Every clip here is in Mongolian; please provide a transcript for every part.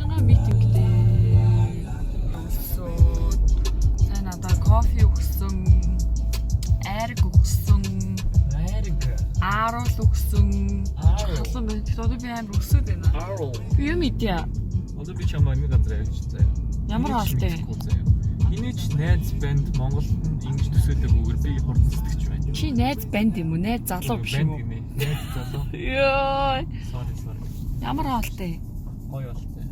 Цочингаа митингтэй өссөн. Сайн надаа кофе өгсөн. Айрг өгсөн. Аарл өгсөн. Халуун байна. Одоо би амар өсөд байна. Би юм идэ. Одоо би чамаа нэг газар явж заяа. Ямар хаалтай. Инээч найз банд Монголд ингэж төсөөлөгөөр би хурдан сэтгэж байна. Чи найз банд юм уу? Найз залуу биш юм уу? Найз залуу. Йоо. Sorry. Ямар хаалтай. Гоё болтой.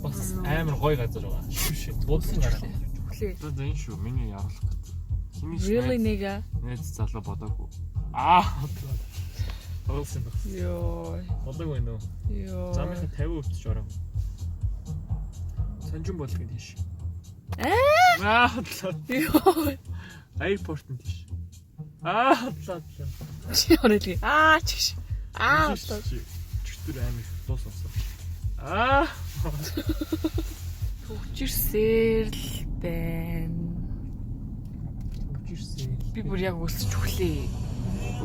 Бас амар гоё газар байгаа. Шүшээ. Буусан гараа. Хүлээ. Одоо энэ шүү. Миний яруулах гэдэг. Really nigga. Найз залуу бодоогүй. Буусан баг. Йоо. Бодог байна уу? Йоо. Замынхаа 50% ч ороо. Санжин болгоно тийш. Йоо. Аэропортын тийш. Чи оролгүй. Чигш. Чигтэр амир дуус онсон. Өчирсээр л байна. Би бүр яг өсөж өглөө.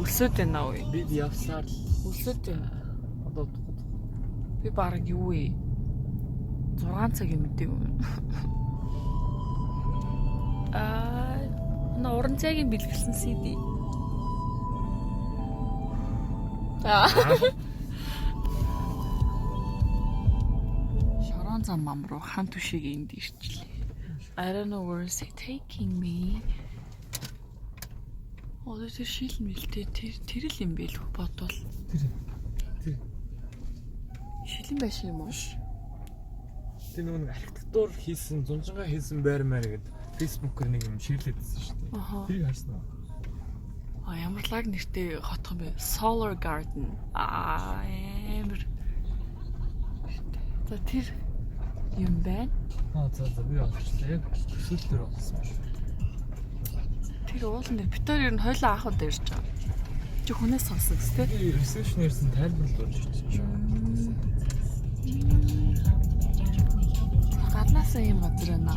Өсөд байна уу? Бид явсаар л Өсөд байна. одоо Би баг юу вэ? 6 цагийн мэдээ юм. Уран цагийн бэлгэлсэн CD. Шорон зам мам руу хан түшиг энд ирчлээ. I don't know where it's taking me. Одоо тэр шилэн бэлтэй тэр л юм бэл бодвол. Тэр. Шилэн байш юм уу? Тэр нэг архитектур хийсэн, зунжингаа хийсэн байрмаар гэдэг Facebook-ээр нэг юм ширлээдсэн шүү дээ. Тэрийг харсан уу? Ямар лаг нэртэй хотхон бэ? Solar Garden. Амар. За тэр юм байна. За би олчлаа. Яг төсөл дээр болсон шүү. Тэр уулан дээр битээр ер нь хойлоо аах удаа ирж байгаа. Чи хүнээс сонсон гэс тээ? Би ресепшнээс нь тайлбарлуулж ирчихсэн. Гаднаасаа юм газар байна.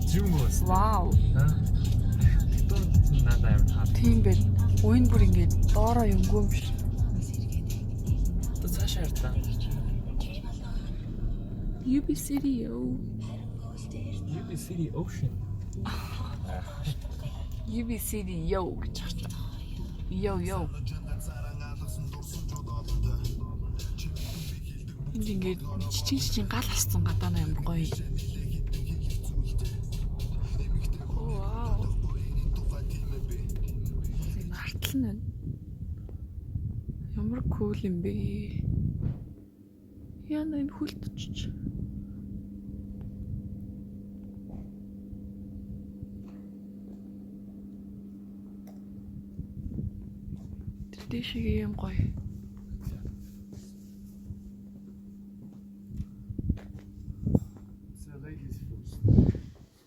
Зүүн гоос. Вау. Архитектур надад амар таа. Тийм байна. Уян бүр ингээд доороо юмгүй юм биш. Одоо цаашаа харлаа. UB City UB City Ocean. UB City yo гэж байна. Yo. Энд ингээд чичин гал хассан гадаа амар гоё. Вау. Энэ артл нь ямар кул юм бэ? Яна энэ хүлтчих. Дэшиг юм гоё.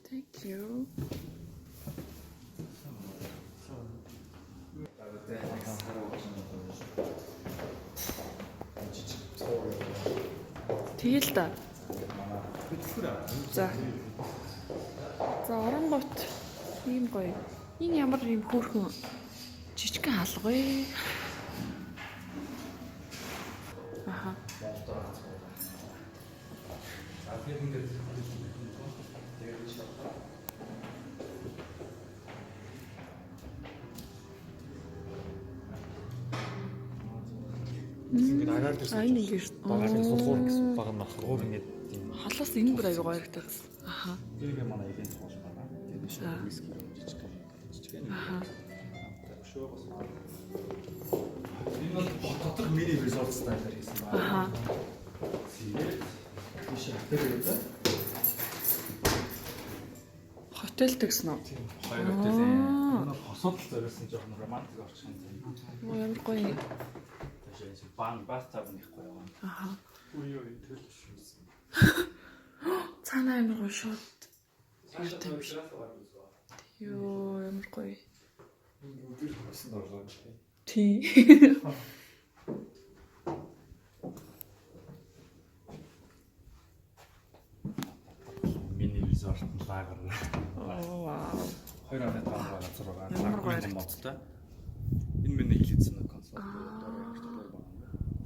Thank you. Тэгэл та. За оронгот ийм гоё. Энэ ямар юм хөөрхөн жижигхэн хаалга. Ингээд агаар дээр энэ ингэж багаалын сулгуур гэсэн баг нь хургуур ингээд тийм халаас энэ бүр аяга гоё хэрэгтэй. тэрийг манай ивент болж байна. Тэгээд шууд виски жижиг. Энэ бол хотод мини резорт стайлаар хийсэн байна. Хотел гэсэн үү? Хоёр хотел. Энэ хосод зориулсан жоохон романтик орчин юм. Ямар гоё. Баттаб нэхгүй байгаа. Үе төлөвшсөн. Цаанаа амар гоё шууд. Йоо ямар гоё. Өдөр хосон орлоо. Тий. Мини резорт лагер. Вау. 2 оноо байгаа газар байгаа. Ямар гоё модтой. Энэ миний хэлсэн консол.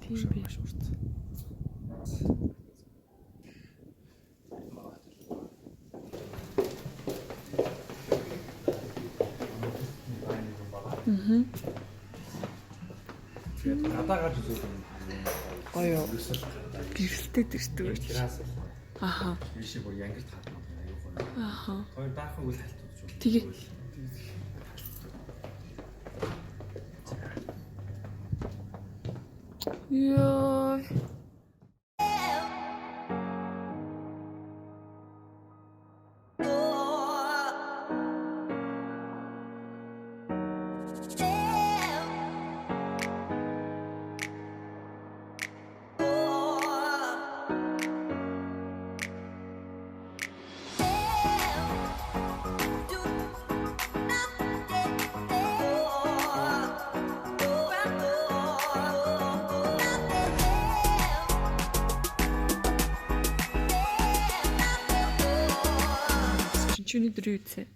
Тийм би. Тэгээд гадаагаар үзүүл юм. Гоё. Гэрэлтэй дэрдэг. Террас. Аха. Ийшээ бүр янгирт хатна. Аха. Хоёр даахын үл халтууд шүү. Тэгээ. Яа. Чиний дөрөв үзээ.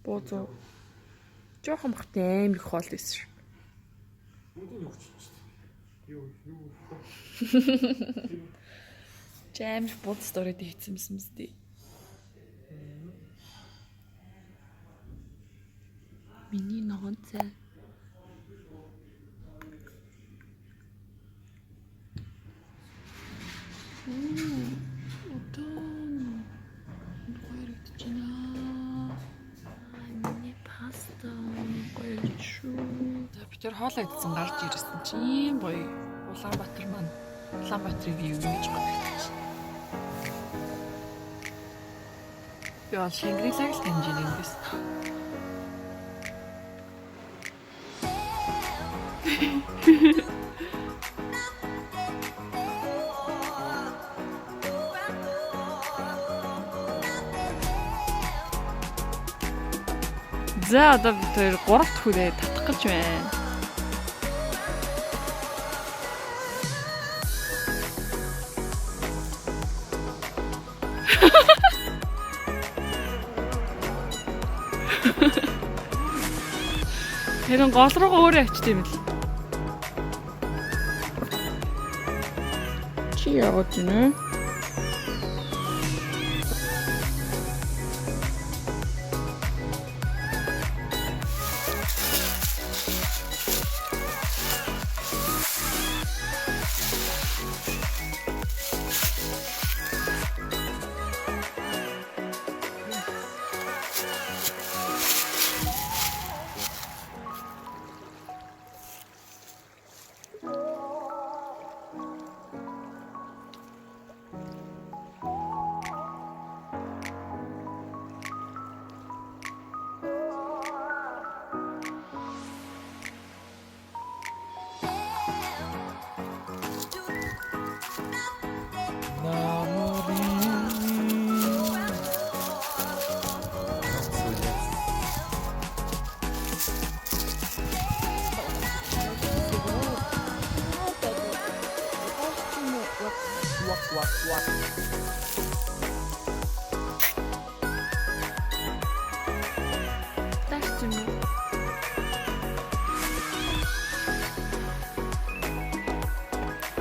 Боозоо. Жохон бахтай амар их хоол байсан шүү. Мөдөө өгч. Юу. Жамж бод сторид хийсэн юм зү. Миний ногоон цай. Тэр хоолоо идсэн гарч ирсэн чинь гоё. Улаанбаатар маань Улаанбаатарыг юу гэж бодчих. Яа, Шангрилаг л хэмжиж ингээс. За одоо бид хоёр 3 дахь хүрээ татах гэж байна. Тэрэн гол руугаа өөрөө очт юм л. Чи яваад байна уу?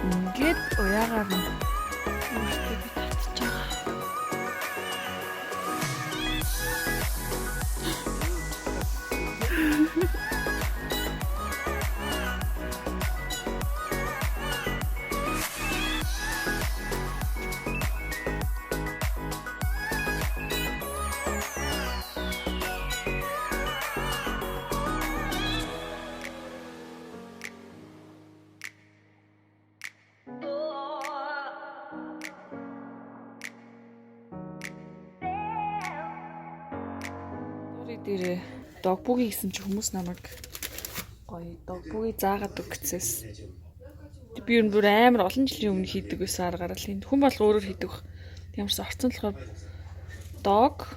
Ингээд уяагаар нь өөртөө би татчих жаа. Дээр догбуги гэсэн чи хүмүүс намайг гоё догбуги заагаад өгцөөс. Би ер нь бүр амар олон жилийн өмнө хийдэг байсан аргаар л энэ хүн бол өөрөөр хийдэг. Ямарс орцсон болохоор dog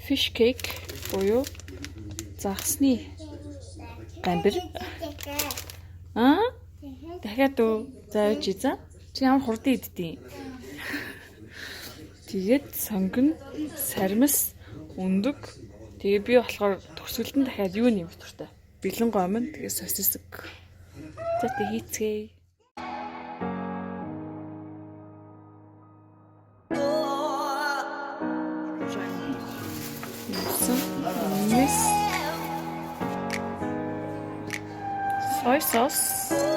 fish cake буюу загсны гамбар. Дахиад үү зааж ийза. Чи ямар хурдан иддэв? Тэгээд сонгон сармис өндөг. Тэгээ би болохоор төгсгөлд нь дахиад юу нэмэх дуртай. Бэлэн гомн тэгээ сосиск. За тэг хийцгээе. Soy sauce.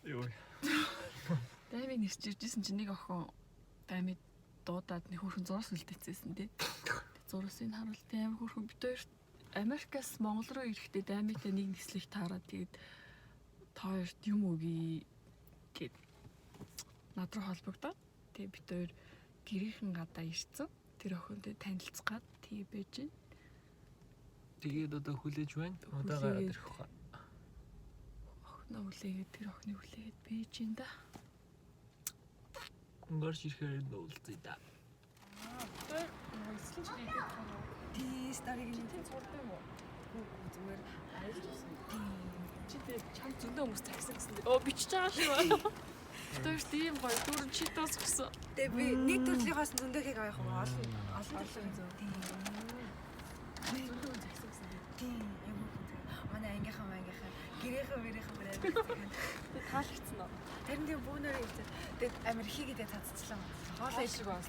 Юу. Даймиг нэрчижсэн чинь нэг охин даймиг дуудаад нэг хөрхэн зураас үлдээцсэн тий. Зураас энэ харуулт амар хөрхэн бид хоёр Америкаас Монгол руу ирэхдээ даймигтай нэг нислэг таараад тэгээд таард юм үгүй гэд над руу холбогдоод тэгээд бид хоёр гэрийнхэн гадаа ирсэн. Тэр охинтой танилцгаад тий байж гин. Тэгээд одоо хүлээж байна. Одоо гараад ирэх хаа. Охиноо хүлээгээд тэр охины хүлээгээд байж гин да. Гонгарч ирэхээр уулзъя да. Тэр эслэн чи идэх юм уу? Тий, старыг нь зурд юм уу? Үгүй зүгээр айлжсэн. Чи тэг чам зөндөө хүмүүс тагсан гэсэн. Оо бичиж байгаа шүү. Тэр тийм гоё дөрөв читос гэсэн. Тэгээ би нэг төрлийнхоос зөндөө хэг авах юм олон зөө. Тий. Зөндөө тагсан гэсэн. Тий, юм уу. Манай ангийнхаа гэрээхэн барайд. Тэг таалагдсан уу? Тэрэн дээр бүүнээр явчихсан. Тэг амир хийгээд цацчихлаа. Хоолой шиг байна.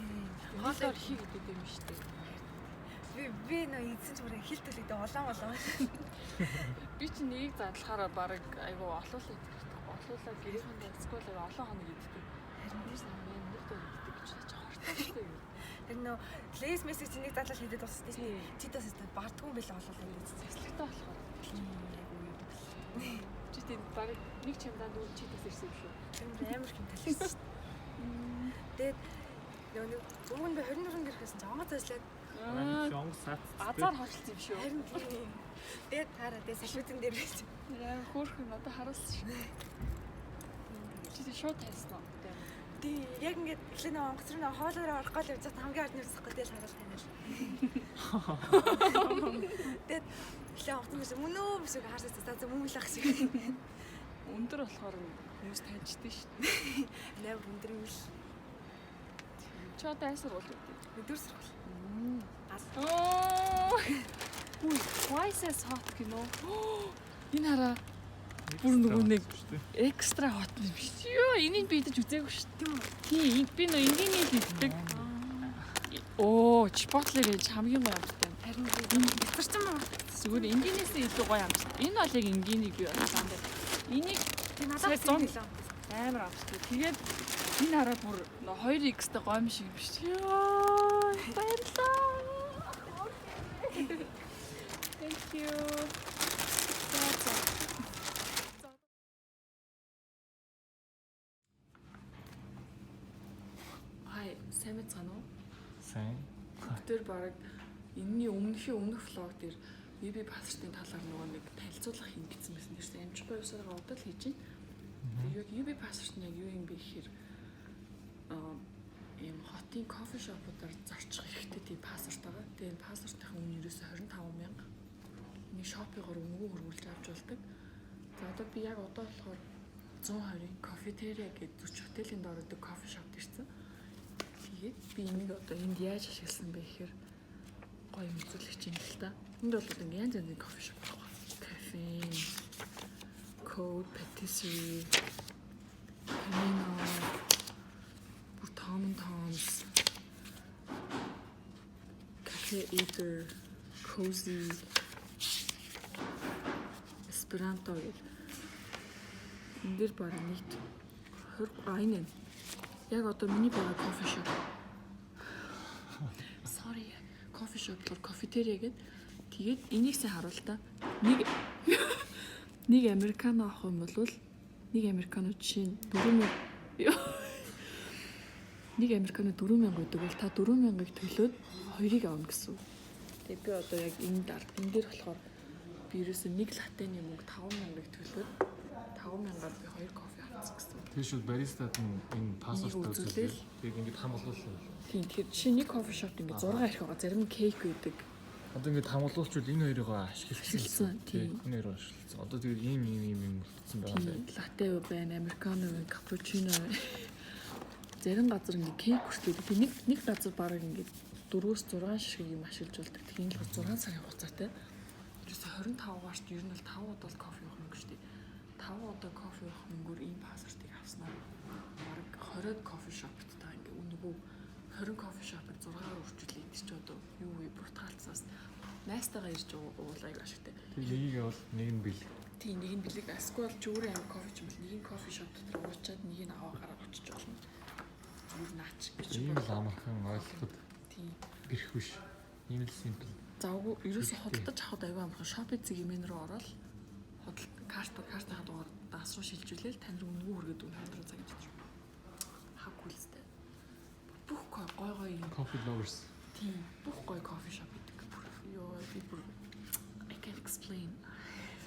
Хоолой хий гэдэг юм шүү дээ. Би нөө эзэн ч бүрээ хил төлөйдөө улаан. Би чи нэг задлахаараа баг айгу олоолаа идэх. Олоолаа гэрээхэнд эсвэл олон хоног иддэг. Харин би сайн юм нэртэй иддэг гэж жахартай шүү. Тэр нөө лейс мессеж нэг задлал хийдэг болсон тийм. Чи тас бардгүй байлаа олоолаа идэх. Цэцлэгтэй болохоор. Чи тийм баг нэг чамдаа дүүл чи тас ирсэн юм шүү. Тэр амар хэм талсан шүү. Тэгээд нэг өвгөн би 24 гэрхээс ч онгоц ажиллаад Шонг сац. Азар хорчлсон юм шүү. харин тэгээд таараа тэгээд салбитэн дээр байж. Яа хөөрхөн надад харуулсан шүү. Чи тийм шууд тайсан уу? Тий, яг ингээд эхлээ нэг онгоц руу хоолоороо орох гол явж байгаа хамгийн ард нь үсэхгүй тэгэл харуулах юм л. Тэгээд эхлээ онгоц мөн үү биш үү харсаа за мөмлөх шиг. Өндөр болохоор хүмүүс таньчдээ шүү. Нав өндөр юм л. Чи одоо айсар бол үү? Өдөр сургал. Оо. Үгүй, twice as hot гинөө. Энэ хараа бүр нөгөө нэг экстра hot юм биш. Йоо, энийг би идэж үзээгүй шүү дээ. Тий, би нөө энгийний иддэг. Оо, чипотлер ээж хамгийн гоё амттай. Харин битэрсэн мөн. Зүгээр энгийнээс илүү гоё амттай. Энэ бол яг энгийнийг би бодсон дээ. Энийг надад хэлээ. амар амттай. Тэгээд энэ хараа бүр 2x-тэй гоё юм шиг биш. Йоо, баярлалаа. Thank you. Хай, сайн мэцгаана уу? Сайн. Тэр баг энэний өмнөх влог дээр UB пассвортын талаар нөгөө нэг танилцуулга хийн гэсэн байсан. Тэр амжихгүй юусаар удаа л хийж байна. Яг UB пассворт нь яг юу юм бэ гэхээр ийм хотын кофе шопуудаар зорчих хэрэгтэй тийм пассворт байгаа. Тэгээ пассвортын өмнө ерөөсө 25,000 нэг шопигоор өнгөө хөрвүүлж авч болдог. За одоо би яг одоо болохоор 120-ийн кофетерия гэдэг зүч хотелийн дордог кофе шопд ирсэн. Тэгээд би энийг одоо энд яаж ашигласан бэ гэхээр гоё мэдүүлэгч юм л та. Энд бол одоо янз янзын кофе шоп байгаа. Caffeine, Cold Patisserie, Camino, Tom Tom's, Cafe Eater, Cozy, Esperanto гэх. Энд дэр баг нийт 20 яг одоо миний байгаа кофе шоп. Sorry. Кофе шоп бол кофетерия гэдэг. Тэгээд энийг сайн харуул та. Нэг американо авах юм бол нэг американо жишээ нь 4,000 нэг американо 4,000 гэдэг бол та 4,000-ыг төлөөд хоёрыг авна гэсэн. Тэгээд би одоо яг энэ дээр болохоор би ерөөсөө нэг латены мөнгө 5,000-ыг төлөөд 5,000-аар би 2 кофе авах хийцэн гэсэн. Тэр шууд баристад нь энэ пассвортыг үзүүлээл. Тэгээд ингэж хамгаалуулсан. Тийм тэгэхээр жишээ нэг кофе шопт ингээд 6 арх байгаа. Зарим нь кейк байдаг. Одоо ингэж хамгаалуулчвал энэ хоёрыг ашигласан. Тийм. Энэ хоёроо ашигласан. Одоо тэгээд ийм үлдсэн байгаа юм. Латте байна, американо байна, капучино байна. Зарим газар ингээд кейк хүртэл тийм нэг газар бараг ингээд 4-6 ширхэг юм ашиглаж болдог. Тийм л 6 сарын хугацаатай. Ерөөсө 25 гаарт ер нь бол 5 удаа кофе уух мөнгө шүү дээ. 5 удаа кофе уух мөнгөөр ийм пассвортыг авснаа. Бараг 20 кофе шопт та ингээ үнэгүй 20 кофе шопыг 6-аар үржүүлээ гэдэг чи одоо юу вэ? Буртгаалцаас найстайгаа ирж уулаа аяг ашигтай. Тэгээд нэгийг бол нэг нь бэлэг. Тийм нэг нь бэлэг асквал ч өөр амир кофе ч юм бол нэг нь кофе шоп дотор уучаад нэг нь аваа гараад очиж болно. Зүгээр наач гэж Ийм л амархан ойлголт тийм гэрх биш. Ийм л симпл. завгүй ерөөсө хөдөлж авахд аягүй амархан шопинг зэг юм руу ороод картаа дугаар даас руу шилжүүлээл тань руу үнэгүй хүргээд үнэ хамтран цаг гэж байна. Хаг хүлстэй. Бүх гой юм. Coffee lovers. Тийм бүх гой кофе шоп гэдэг. Йоо би бүр I can't explain.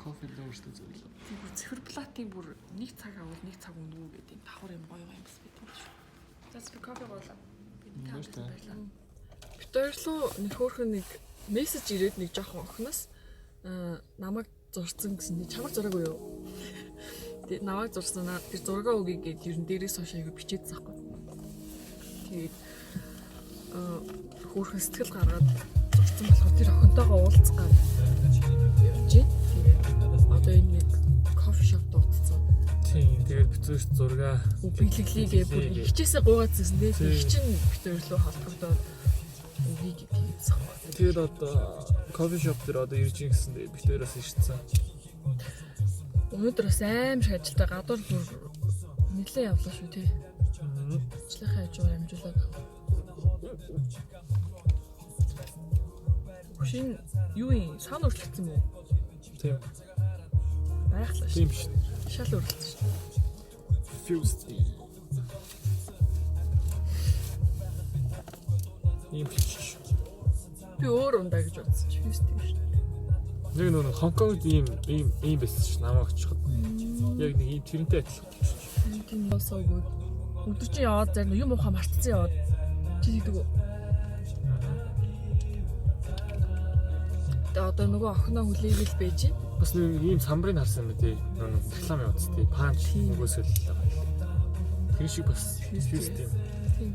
Coffee lovers гэж зөвлөө. Тийм бүр циферблатын бүр нэг цаг авал нэг цаг үнэгүй гэдэг юм давхар юм гоё юм бас байдаг шүү. За би кофе гоолаа. Би таалсан байлаа. Битээрлөө нэг хөөрхөн нэг мессеж ирээд нэг жоохон охноос намайг зурцсан гэсэн чи чамайг зураагүй юу? Тэгээ намайг зурсанаа тэр зургаа өгье гэж ер нь дээрээс хойш аяга бичээд заахгүй. Тэгээд хөөрхөн сэтгэл гаргаад зурцсан болохоор тэр охинтойгоо уулзах гад явж байна. Тэгээд одоо энэ нэг кофе шоп дуудсан. Тийм тэгээд битүүрт зургаа биелэглийгээ бүр хичээсээ гуугаадсэн тийм хичин битээрлөө холбогдоод үгийг хийсэн. тэгээд одоо кофе шоп дээр одоо ирж ин гэсэн битүүрээс ирсэн. Өнөөдөр бас аим шиг ажилтаа гадуур бүр нэлээд явлаа шүү тий. Ажлынхаа хажуугаар амжуулаад. Шинэ юу юм? Сан өөрчлөгдсөн мүү? Тийм. Байглаа шүү. Тийм шүү. Шал өөрчлөсөн шүү. Fused. Ийм ч. Би өөр ундаа гэж бодсон чи фьюст юм шүү. Нэг нэг Хонконгд ийм байсан ш намайг очиход. Яг нэг ийм тэрнтэй адилхан. Тийм болсоогүй. Өдөр чи яваад зарим юм ухаа мартцсан яваад. Чи хийдэг үү? Одоо нөгөө охиноо хүлээгээл байж байна. Бас нэг ийм самбарыг харсан мэт тий. Нэг реклам явуулсан тий. Панч нөгөөс л тэр шиг бас фьюст юм. Тийм.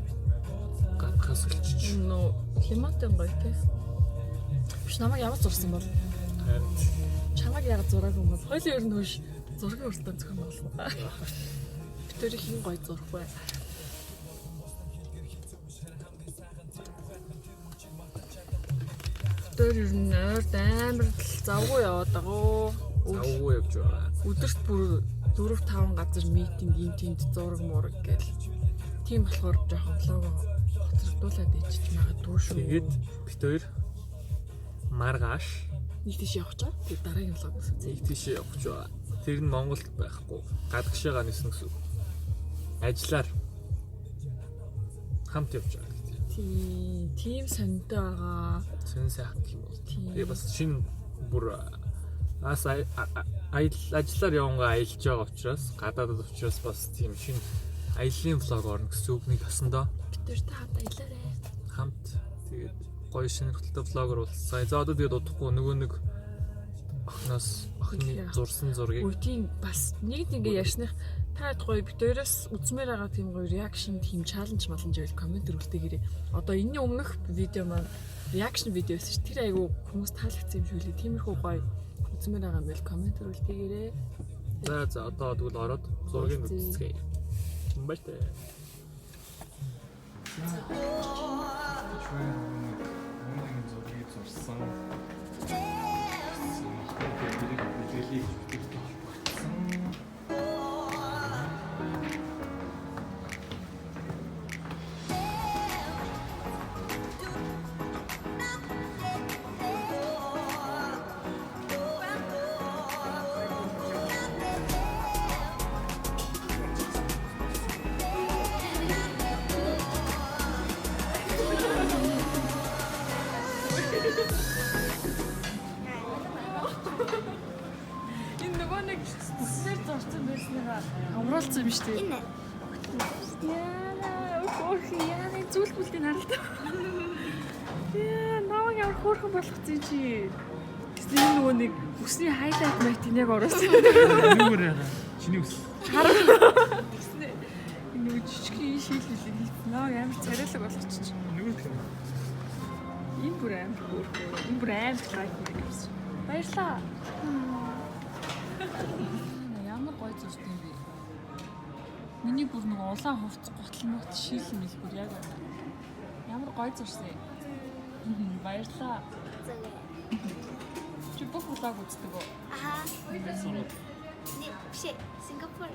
Гатхаас гэлчих. Нөө хямаатай гоё тий. Биш намайг ямар зурсан бол? Чамайг яг зураагүй юм бол хоёул ер нь хөөш зургийн уртаа зохион болгосон. Тэр хин гоё зурх бай. Тэр ер нь ойрд амар завгүй яваад байгаа. Завгүй явж байгаа. Өдөрт бүр 4-5 газар митинг, ийм тэнд зураг мураг гэл. Тийм болохоор жоохон лого хоцрогдуулаад ичиж магадгүй шүү. Тэгээд бит хоёр маргааш Нэг тийш явах чаа. Тэгээд дараагийн логос үзье. нэг тийшээ явж байгаа. Тэр нь Монголд байхгүй. Гадагшаага нисэн гэсэн үг. Ажлаар хамт явж байгаа. Тийм сонтой байгаа. Сэн сайхан юм бол. Тэгээ бас шинэ бүр ас ажлаар явангаа аялж байгаа учраас гадаадд учраас бас тийм шинэ аяллаа влог орно гэсэн үг нэг тасандаа. Тэр та хамт аялаарэ. Хамт тэгээд гоё шинэрхтэлтэй влогор болсон. За одоо тэгээд удахгүй нөгөө нэг охины зурсан зургийг Үтийн бас нэг ингээ ярьсных та гоё битээрээс үзмээр байгаа тийм гоё реакшн тийм чаленж маланж байл комент өргөлтэйгээрээ. Одоо энэний өмнөх видео маань реакшн видео байсан ш. Тэр айгу хүмүүс таалагдсан юм шиг лээ. Тиймэрхүү гоё үзмээр байгаа юм байл комент өргөлтэйгээрээ. За одоо тэгвэл ороод зургийг үзцгээе. Баяртай. Үнэн зургийг зурсан. Энэ нөгөө нэг биш үү? Энэ. Яа, хөөх яа, зүйл бүлтийн харалт. Яа, намайг ямар хөөрхөн болгоцсон чи. Гэтэл энэ нөгөө нэг өсний хайлайт майтын яг ороос. Нүгээр яа. Чиний ус. Тэгснэ. Энэ нөгөө жижигхэн шийлэл хийсэн. Намайг амар царайлаг болгочих. Нүгээр гэх юм. Энэ бүр амар хөөрхөн. Энэ бүр амар гайхдаг юмсан. Баярлаа. Ямар гоё зүрт юм бэ? Миний бүр нэг улаан хувц готлмогт шийлэн мэл бүр яг байна. Ямар гоё зурсан. Баярлаа. Чи бүх улааг үздэг үү? Аха. Нэг биш Сингапур.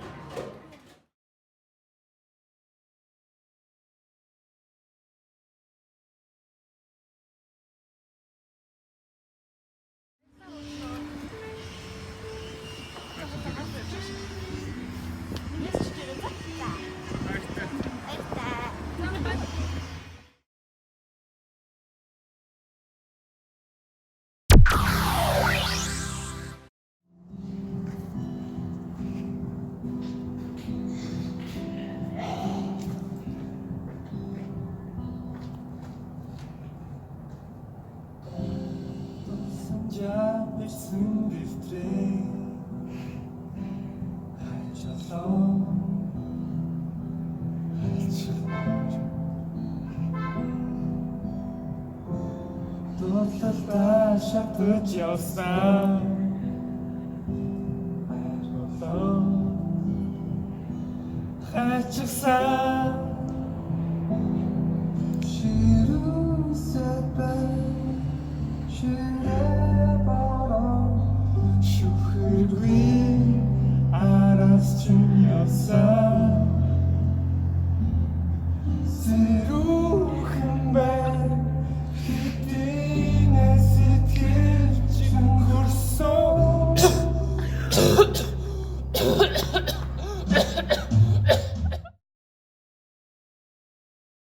Дурлалдаа шатаж явсан. Хачсан. Ширүүсэт бай. Шүхэргүй араас чинь явсан.